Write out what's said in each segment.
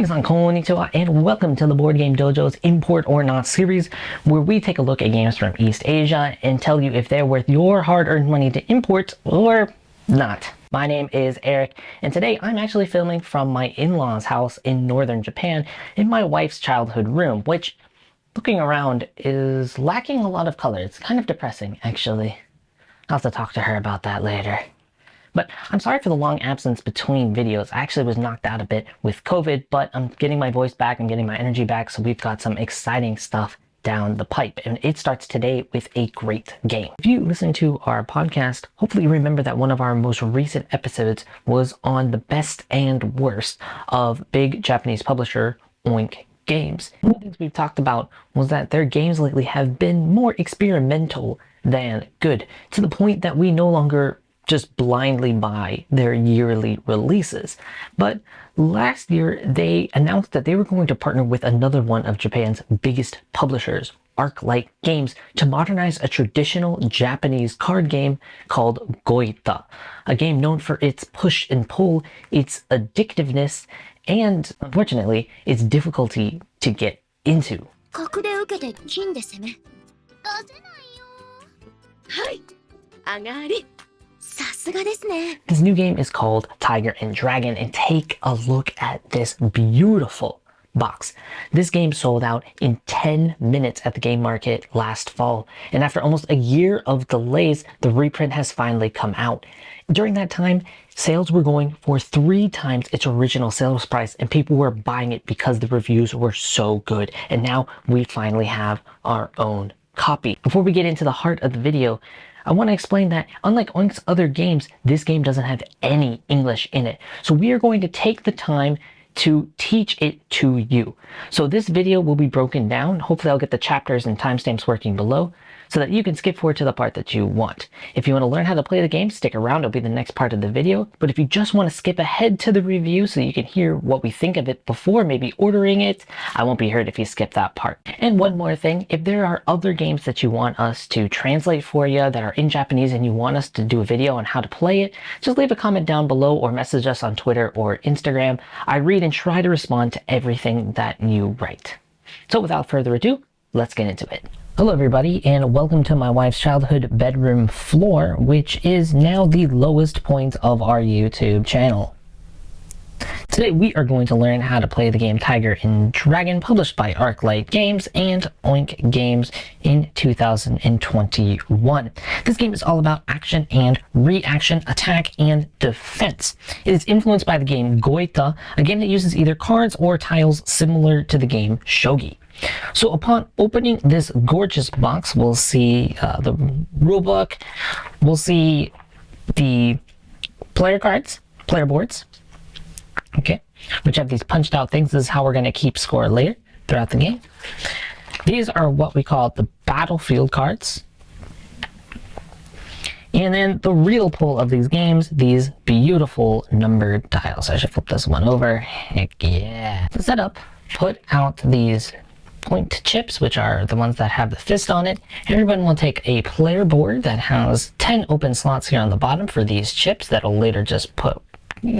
Minasan konnichiwa, and welcome to the Board Game Dojo's Import or Not series, where we take a look at games from East Asia and tell you if they're worth your hard-earned money to import or not. My name is Eric, and today I'm actually filming from my in-laws' house in northern Japan in my wife's childhood room, which, looking around, is lacking a lot of color. It's kind of depressing, actually. I'll have to talk to her about that later. But I'm sorry for the long absence between videos. I actually was knocked out a bit with COVID, but I'm getting my voice back, I'm getting my energy back, so we've got some exciting stuff down the pipe. And it starts today with a great game. If you listen to our podcast, hopefully you remember that one of our most recent episodes was on the best and worst of big Japanese publisher Oink games. One of the things we've talked about was that their games lately have been more experimental than good, to the point that we no longer just blindly buy their yearly releases. But last year they announced that they were going to partner with another one of Japan's biggest publishers, Arclight Games, to modernize a traditional Japanese card game called Goita, a game known for its push and pull, its addictiveness, and unfortunately its difficulty to get into. This new game is called Tiger and Dragon, and take a look at this beautiful box. This game sold out in 10 minutes at the game market last fall, and after almost a year of delays, the reprint has finally come out. During that time, sales were going for 3 times its original sales price, and people were buying it because the reviews were so good. And now we finally have our own copy. Before we get into the heart of the video, I want to explain that unlike Oink's other games, this game doesn't have any English in it. So we are going to take the time to teach it to you. So this video will be broken down. Hopefully I'll get the chapters and timestamps working below so that you can skip forward to the part that you want. If you want to learn how to play the game, stick around. It'll be the next part of the video. But if you just want to skip ahead to the review so you can hear what we think of it before maybe ordering it, I won't be hurt if you skip that part. And one more thing, if there are other games that you want us to translate for you that are in Japanese and you want us to do a video on how to play it, just leave a comment down below or message us on Twitter or Instagram. I read and try to respond to everything that you write. So without further ado, let's get into it. Hello everybody, and welcome to my wife's childhood bedroom floor, which is now the lowest point of our YouTube channel. Today we are going to learn how to play the game Tiger and Dragon, published by Arclight Games and Oink Games in 2021. This game is all about action and reaction, attack and defense. It is influenced by the game Goita, a game that uses either cards or tiles similar to the game Shogi. So upon opening this gorgeous box, we'll see the rulebook, we'll see the player cards, player boards, okay, which have these punched out things. This is how we're going to keep score later throughout the game. These are what we call the battlefield cards. And then the real pull of these games, these beautiful numbered tiles. I should flip this one over. Heck yeah. To set up, put out these point chips, which are the ones that have the fist on it. Everyone will take a player board that has 10 open slots here on the bottom for these chips that'll later just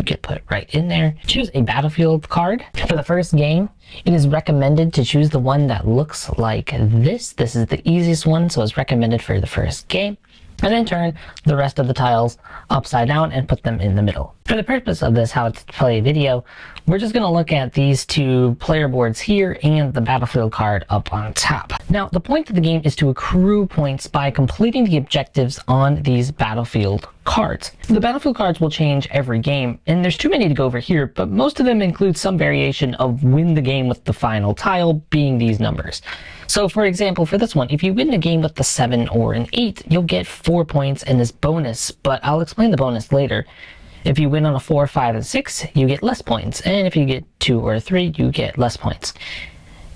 get put right in there. Choose a battlefield card. For the first game, it is recommended to choose the one that looks like this. This is the easiest one, so it's recommended for the first game. And then turn the rest of the tiles upside down and put them in the middle. For the purpose of this how to play video, we're just going to look at these 2 player boards here and the battlefield card up on top. Now, the point of the game is to accrue points by completing the objectives on these battlefield cards. The battlefield cards will change every game, and there's too many to go over here, but most of them include some variation of win the game with the final tile being these numbers. So for example, for this one, if you win the game with the 7 or an 8, you'll get 4 points in this bonus, but I'll explain the bonus later. If you win on a 4, 5, and 6, you get less points, and if you get 2 or 3, you get less points.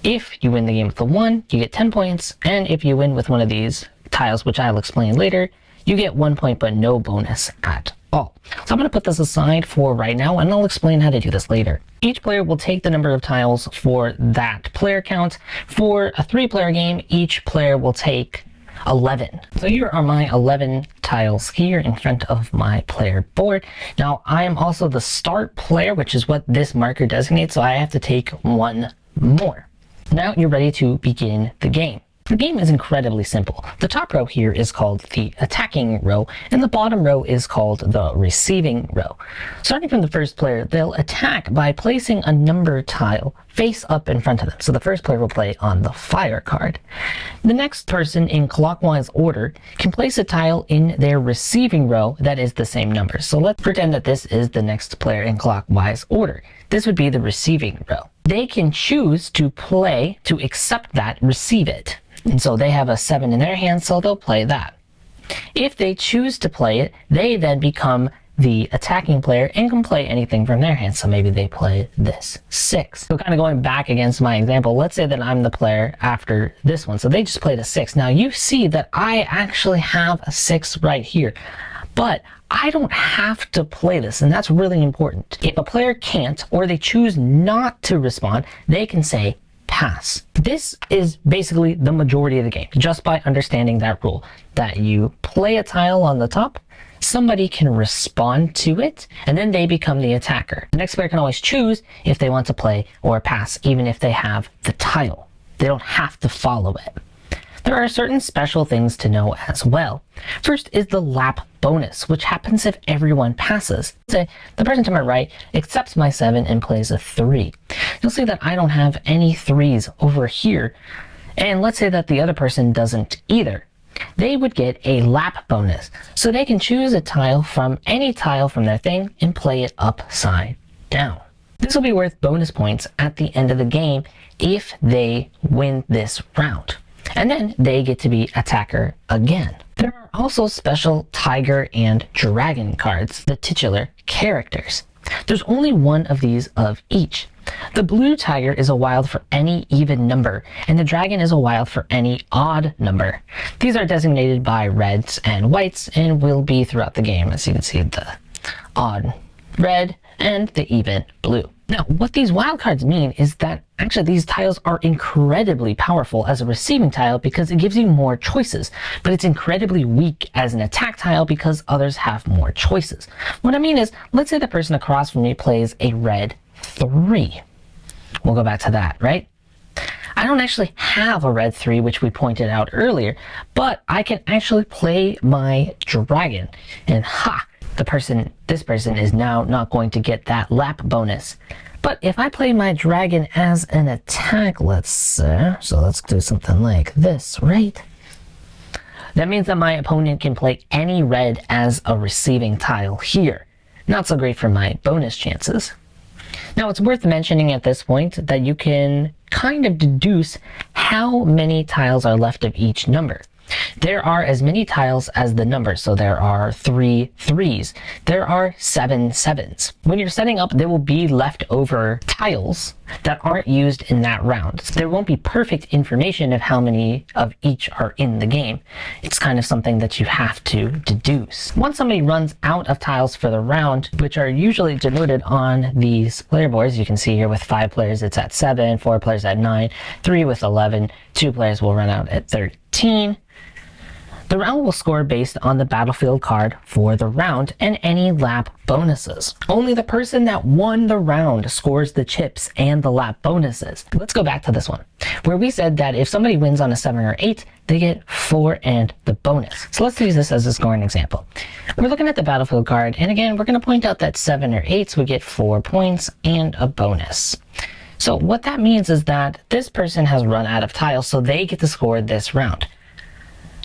If you win the game with the 1, you get 10 points, and if you win with one of these tiles, which I'll explain later, you get 1 point but no bonus at all. So I'm going to put this aside for right now, and I'll explain how to do this later. Each player will take the number of tiles for that player count. For a 3-player game, each player will take 11. So here are my 11 tiles here in front of my player board. Now I am also the start player, which is what this marker designates, so I have to take one more. Now you're ready to begin the game. The game is incredibly simple. The top row here is called the attacking row, and the bottom row is called the receiving row. Starting from the first player, they'll attack by placing a number tile face up in front of them. So the first player will play on the fire card. The next person in clockwise order can place a tile in their receiving row that is the same number. So let's pretend that this is the next player in clockwise order. This would be the receiving row. They can choose to play to accept that, receive it. And so they have a 7 in their hand, so they'll play that. If they choose to play it, they then become the attacking player and can play anything from their hand. So maybe they play this 6. So kind of going back against my example, let's say that I'm the player after this one. So they just played a 6. Now you see that I actually have a 6 right here, but I don't have to play this, and that's really important. If a player can't, or they choose not to respond, they can say pass. This is basically the majority of the game, just by understanding that rule, that you play a tile on the top, somebody can respond to it, and then they become the attacker. The next player can always choose if they want to play or pass, even if they have the tile. They don't have to follow it. There are certain special things to know as well. First is the lap bonus, which happens if everyone passes. Say the person to my right accepts my 7 and plays a 3. You'll see that I don't have any 3s over here. And let's say that the other person doesn't either. They would get a lap bonus. So they can choose a tile from any tile from their thing and play it upside down. This will be worth bonus points at the end of the game if they win this round. And then they get to be attacker again. There are also special tiger and dragon cards, the titular characters. There's only one of these of each. The blue tiger is a wild for any even number, and the dragon is a wild for any odd number. These are designated by reds and whites and will be throughout the game, as you can see the odd red and the even blue. Now, what these wildcards mean is that actually these tiles are incredibly powerful as a receiving tile because it gives you more choices, but it's incredibly weak as an attack tile because others have more choices. What I mean is, let's say the person across from me plays a red 3. We'll go back to that, right? I don't actually have a red 3, which we pointed out earlier, but I can actually play my dragon, and this person is now not going to get that lap bonus. But if I play my dragon as an attack, so let's do something like this, right? That means that my opponent can play any red as a receiving tile here. Not so great for my bonus chances. Now it's worth mentioning at this point that you can kind of deduce how many tiles are left of each number. There are as many tiles as the number, so there are 3 3s. There are 7 7s. When you're setting up, there will be leftover tiles that aren't used in that round. So there won't be perfect information of how many of each are in the game. It's kind of something that you have to deduce. Once somebody runs out of tiles for the round, which are usually denoted on these player boards, you can see here with 5 players it's at 7, 4 players at 9, 3 with 11, 2 players will run out at 13. The round will score based on the battlefield card for the round and any lap bonuses. Only the person that won the round scores the chips and the lap bonuses. Let's go back to this one, where we said that if somebody wins on a 7 or 8, they get 4 and the bonus. So let's use this as a scoring example. We're looking at the battlefield card, and again, we're going to point out that 7 or 8s would get 4 points and a bonus. So what that means is that this person has run out of tiles, so they get to score this round.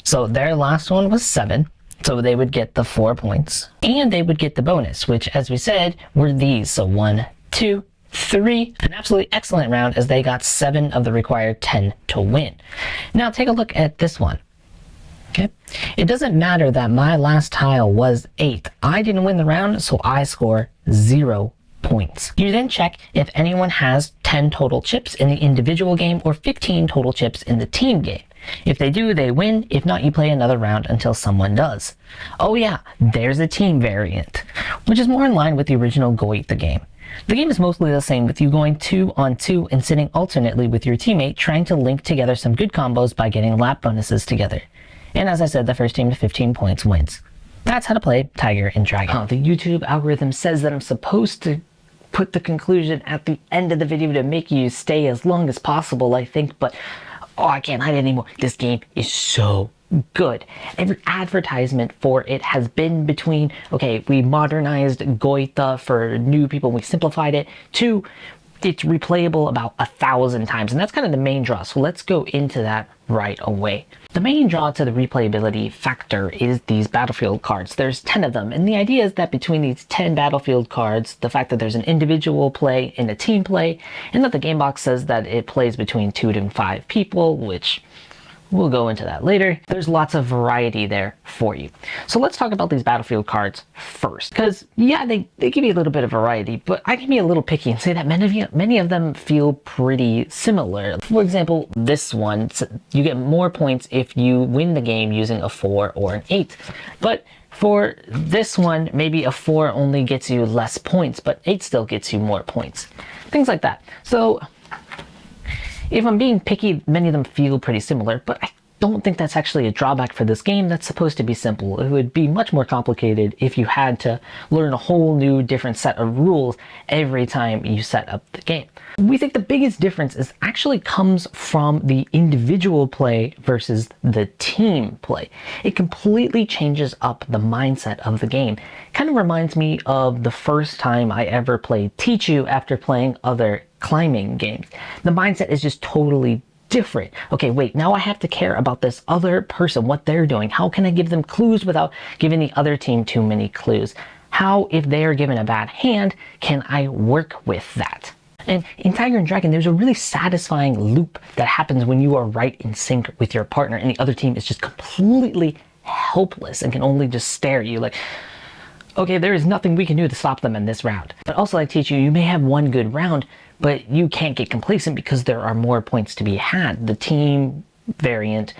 So their last one was 7, so they would get the 4 points, and they would get the bonus, which, as we said, were these. So 1, 2, 3, an absolutely excellent round as they got 7 of the required 10 to win. Now take a look at this one. Okay, it doesn't matter that my last tile was 8. I didn't win the round, so I score 0 points. You then check if anyone has 10 total chips in the individual game or 15 total chips in the team game. If they do, they win. If not, you play another round until someone does. Oh yeah, there's a team variant, which is more in line with the original Go Eat the Game. The game is mostly the same, with you going 2 on 2 and sitting alternately with your teammate, trying to link together some good combos by getting lap bonuses together. And as I said, the first team to 15 points wins. That's how to play Tiger and Dragon. The YouTube algorithm says that I'm supposed to put the conclusion at the end of the video to make you stay as long as possible, I think, but I can't hide it anymore. This game is so good. Every advertisement for it has been between, okay, we modernized Goita for new people, we simplified it, to it's replayable about 1,000 times, and that's kind of the main draw. So let's go into that right away. The main draw to the replayability factor is these battlefield cards. There's 10 of them, and the idea is that between these 10 battlefield cards, the fact that there's an individual play and a team play, and that the game box says that it plays between 2 to 5 people, which we'll go into that later. There's lots of variety there for you. So let's talk about these battlefield cards first. Because yeah, they give you a little bit of variety, but I can be a little picky and say that many of them feel pretty similar. For example, this one, you get more points if you win the game using a 4 or an 8. But for this one, maybe a 4 only gets you less points, but 8 still gets you more points. Things like that. So if I'm being picky, many of them feel pretty similar, but I don't think that's actually a drawback for this game that's supposed to be simple. It would be much more complicated if you had to learn a whole new different set of rules every time you set up the game. We think the biggest difference is actually comes from the individual play versus the team play. It completely changes up the mindset of the game. Kind of reminds me of the first time I ever played Teach You after playing other climbing games. The mindset is just totally different. Okay, wait, now I have to care about this other person, what they're doing. How can I give them clues without giving the other team too many clues? How, if they are given a bad hand, can I work with that? And in Tiger and Dragon, there's a really satisfying loop that happens when you are right in sync with your partner and the other team is just completely helpless and can only just stare at you like, okay, there is nothing we can do to stop them in this round. But also, like Teach You, you may have one good round, but you can't get complacent because there are more points to be had. The team variant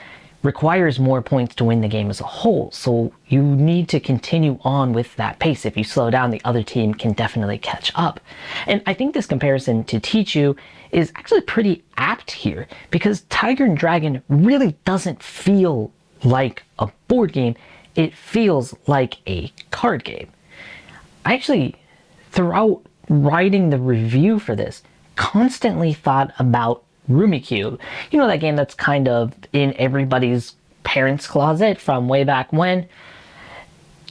requires more points to win the game as a whole, so you need to continue on with that pace. If you slow down, the other team can definitely catch up. And I think this comparison to Teach You is actually pretty apt here, because Tiger and Dragon really doesn't feel like a board game. It feels like a card game. I actually, throughout writing the review for this, constantly thought about Rummikub. You know, that game that's kind of in everybody's parents' closet from way back when.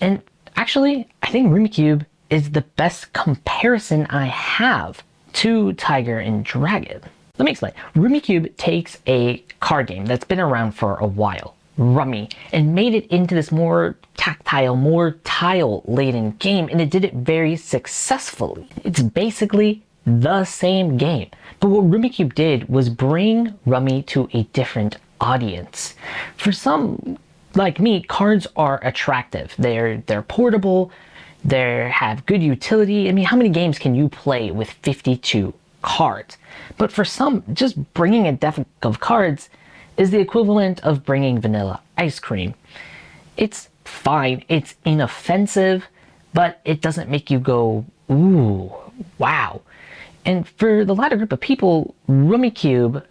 And actually, I think Rummikub is the best comparison I have to Tiger and Dragon. Let me explain. Rummikub takes a card game that's been around for a while, Rummy, and made it into this more tactile, more tile-laden game, and it did it very successfully. It's basically the same game, but what Rummikub did was bring Rummy to a different audience. For some, like me, cards are attractive. They're portable, they have good utility. I mean, how many games can you play with 52 cards? But for some, just bringing a deck of cards is the equivalent of bringing vanilla ice cream. It's fine, it's inoffensive, but it doesn't make you go, ooh, wow. And for the latter group of people, Rummikub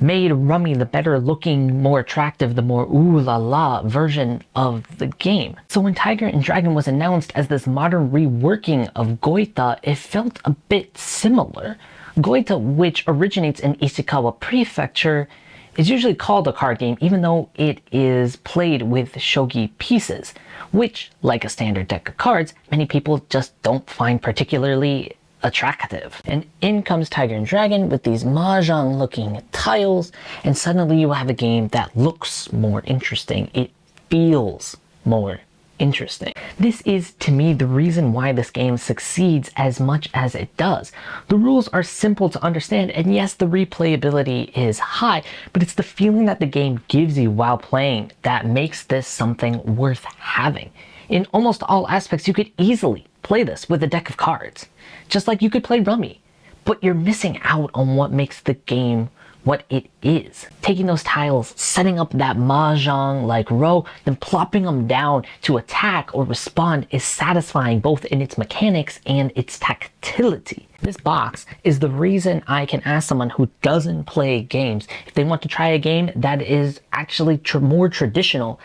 made Rummy the better looking, more attractive, the more ooh la la version of the game. So when Tiger and Dragon was announced as this modern reworking of Goita, it felt a bit similar. Goita, which originates in Ishikawa Prefecture, is usually called a card game even though it is played with shogi pieces, which, like a standard deck of cards, many people just don't find particularly attractive. And in comes Tiger and Dragon with these mahjong looking tiles, and suddenly you have a game that looks more interesting. It feels more interesting. This is, to me, the reason why this game succeeds as much as it does. The rules are simple to understand, and yes, the replayability is high, but it's the feeling that the game gives you while playing that makes this something worth having. In almost all aspects, you could easily play this with a deck of cards, just like you could play Rummy, but you're missing out on what makes the game what it is. Taking those tiles, setting up that mahjong-like row, then plopping them down to attack or respond is satisfying both in its mechanics and its tactility. This box is the reason I can ask someone who doesn't play games if they want to try a game that is actually more traditional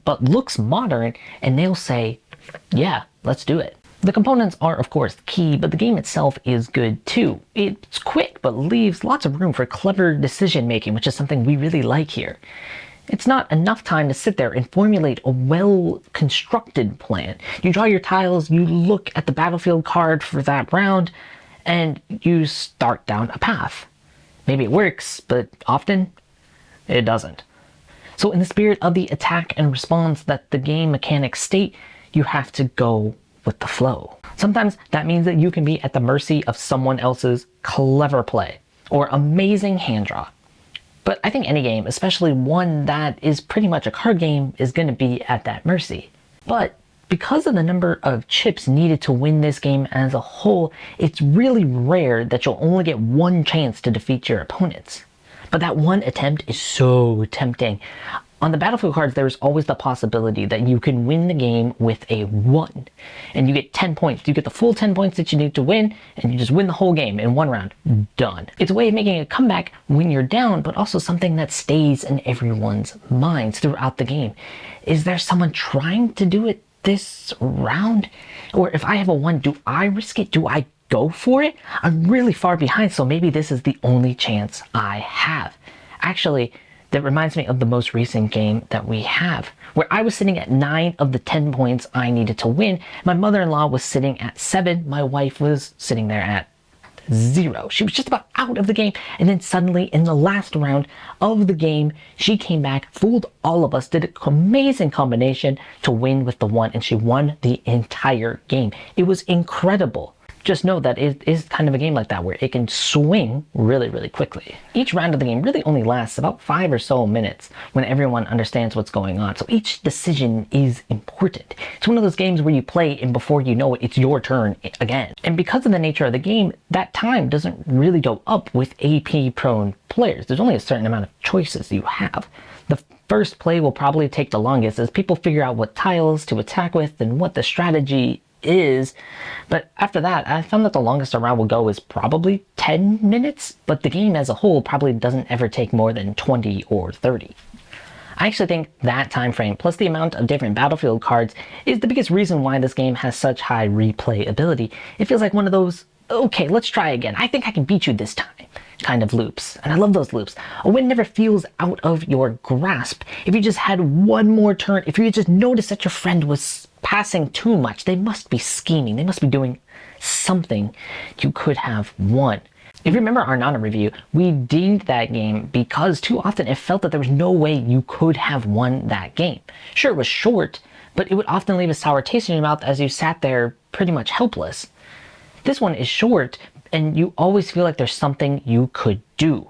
but looks modern, and they'll say, yeah, let's do it. The components are of course key, but the game itself is good too. It's quick, but leaves lots of room for clever decision making, which is something we really like here. It's not enough time to sit there and formulate a well-constructed plan. You draw your tiles, you look at the battlefield card for that round, and you start down a path. Maybe it works, but often it doesn't. So in the spirit of the attack and response that the game mechanics state, you have to go with the flow. Sometimes that means that you can be at the mercy of someone else's clever play or amazing hand draw. But I think any game, especially one that is pretty much a card game, is going to be at that mercy. But because of the number of chips needed to win this game as a whole, it's really rare that you'll only get one chance to defeat your opponents. But that one attempt is so tempting. On the battlefield cards, there's always the possibility that you can win the game with a 1. And you get 10 points. You get the full 10 points that you need to win, and you just win the whole game in one round. Done. It's a way of making a comeback when you're down, but also something that stays in everyone's minds throughout the game. Is there someone trying to do it this round? Or if I have a 1, do I risk it? Do I go for it? I'm really far behind, so maybe this is the only chance I have. Actually, that reminds me of the most recent game that we have, where I was sitting at 9 of the 10 points I needed to win. My mother-in-law was sitting at 7. My wife was sitting there at 0. She was just about out of the game. And then suddenly in the last round of the game, she came back, fooled all of us, did an amazing combination to win with the 1, and she won the entire game. It was incredible. Just know that it is kind of a game like that where it can swing really, really quickly. Each round of the game really only lasts about 5 or so minutes when everyone understands what's going on. So each decision is important. It's one of those games where you play and before you know it, it's your turn again. And because of the nature of the game, that time doesn't really go up with AP prone players. There's only a certain amount of choices you have. The first play will probably take the longest as people figure out what tiles to attack with and what the strategy is, but after that I found that the longest a round will go is probably 10 minutes, but the game as a whole probably doesn't ever take more than 20 or 30. I actually think that time frame plus the amount of different battlefield cards is the biggest reason why this game has such high replayability. It feels like one of those, okay, let's try again, I think I can beat you this time kind of loops, and I love those loops. A win never feels out of your grasp. If you just had one more turn, if you just noticed that your friend was passing too much, they must be scheming, they must be doing something, you could have won. If you remember our Nana review, we dinged that game because too often it felt that there was no way you could have won that game. Sure, it was short, but it would often leave a sour taste in your mouth as you sat there pretty much helpless. This one is short, and you always feel like there's something you could do.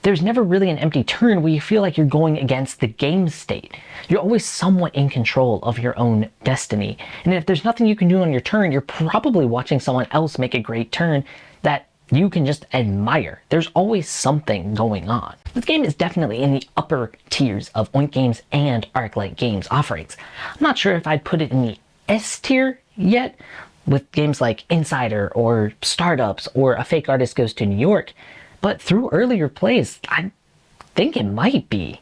There's never really an empty turn where you feel like you're going against the game state. You're always somewhat in control of your own destiny. And if there's nothing you can do on your turn, you're probably watching someone else make a great turn that you can just admire. There's always something going on. This game is definitely in the upper tiers of Oink Games and Arclight Games offerings. I'm not sure if I'd put it in the S tier yet, with games like Insider or Startups or A Fake Artist Goes to New York, but through earlier plays, I think it might be.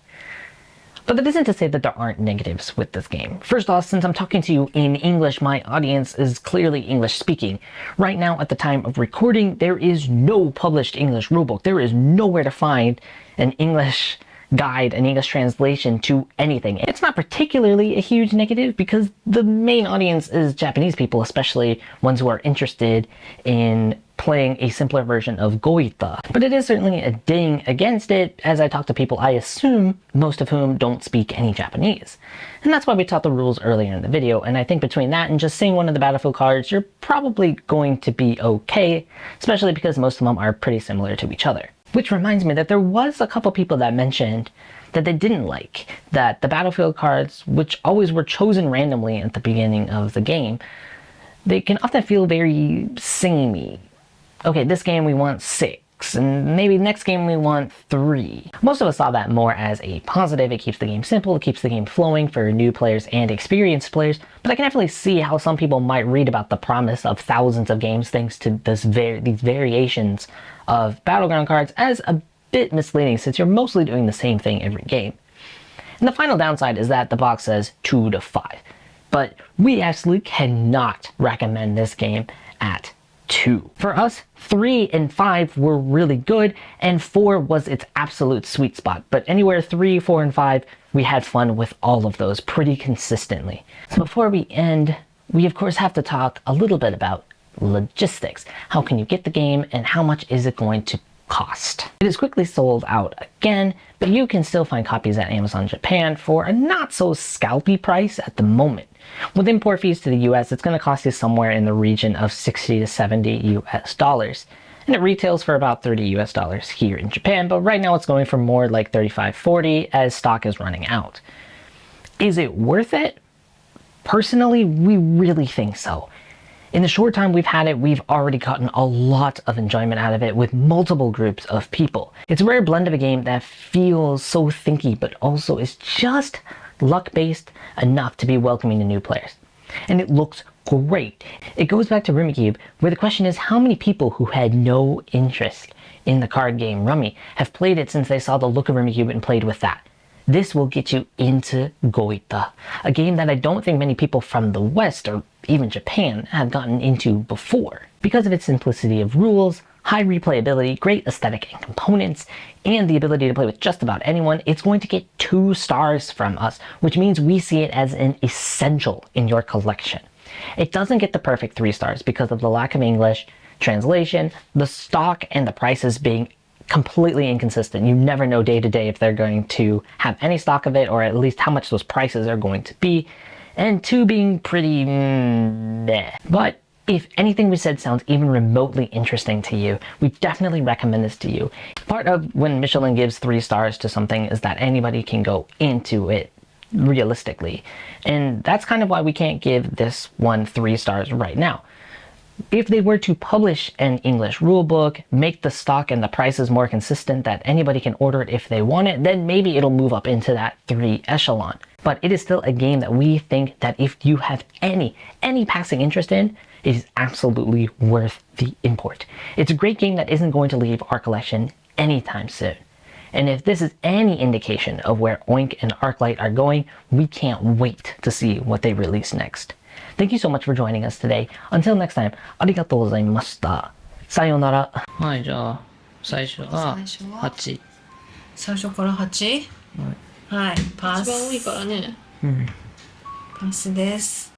But that isn't to say that there aren't negatives with this game. First off, since I'm talking to you in English, my audience is clearly English speaking. Right now, at the time of recording, there is no published English rulebook. There is nowhere to find an English guide, an English translation to anything. It's not particularly a huge negative because the main audience is Japanese people, especially ones who are interested in playing a simpler version of Goita. But it is certainly a ding against it, as I talk to people I assume, most of whom don't speak any Japanese. And that's why we taught the rules earlier in the video, and I think between that and just seeing one of the battlefield cards, you're probably going to be okay, especially because most of them are pretty similar to each other. Which reminds me that there was a couple people that mentioned that they didn't like that the battlefield cards, which always were chosen randomly at the beginning of the game, they can often feel very samey. Okay, this game we want 6. box, and maybe next game we want 3. Most of us saw that more as a positive. It keeps the game simple, it keeps the game flowing for new players and experienced players, but I can definitely see how some people might read about the promise of thousands of games thanks to these variations of Battleground cards as a bit misleading, since you're mostly doing the same thing every game. And the final downside is that the box says 2 to 5, but we actually cannot recommend this game at 2. For us, 3 and 5 were really good, and 4 was its absolute sweet spot. But anywhere 3, 4, and 5, we had fun with all of those pretty consistently. So before we end, we of course have to talk a little bit about logistics. How can you get the game, and how much is it going to cost? It is quickly sold out again, but you can still find copies at Amazon Japan for a not so scalpy price at the moment. With import fees to the US, it's going to cost you somewhere in the region of 60 to 70 US dollars. And it retails for about 30 US dollars here in Japan, but right now it's going for more like 35, 40 as stock is running out. Is it worth it? Personally, we really think so. In the short time we've had it, we've already gotten a lot of enjoyment out of it with multiple groups of people. It's a rare blend of a game that feels so thinky, but also is just luck-based enough to be welcoming to new players. And it looks great. It goes back to Rummikub, where the question is how many people who had no interest in the card game Rummy have played it since they saw the look of Rummikub and played with that. This will get you into Goita, a game that I don't think many people from the West or even Japan have gotten into before. Because of its simplicity of rules, high replayability, great aesthetic and components, and the ability to play with just about anyone, it's going to get 2 stars from us, which means we see it as an essential in your collection. It doesn't get the perfect 3 stars because of the lack of English translation, the stock and the prices being completely inconsistent. You never know day to day if they're going to have any stock of it, or at least how much those prices are going to be, and 2 being pretty meh. But if anything we said sounds even remotely interesting to you, we definitely recommend this to you. Part of when Michelin gives 3 stars to something is that anybody can go into it realistically, and that's kind of why we can't give this one 3 stars right now. If they were to publish an English rulebook, make the stock and the prices more consistent that anybody can order it if they want it, then maybe it'll move up into that 3 echelon. But it is still a game that we think that if you have any passing interest in, it is absolutely worth the import. It's a great game that isn't going to leave our collection anytime soon. And if this is any indication of where Oink and Arclight are going, we can't wait to see what they release next. Thank you so much for joining us today. Until next time, ありがとうございました。さようなら。はい、じゃあ、最初は8。最初から 8？ はい、パス。一番多いからね。パスです。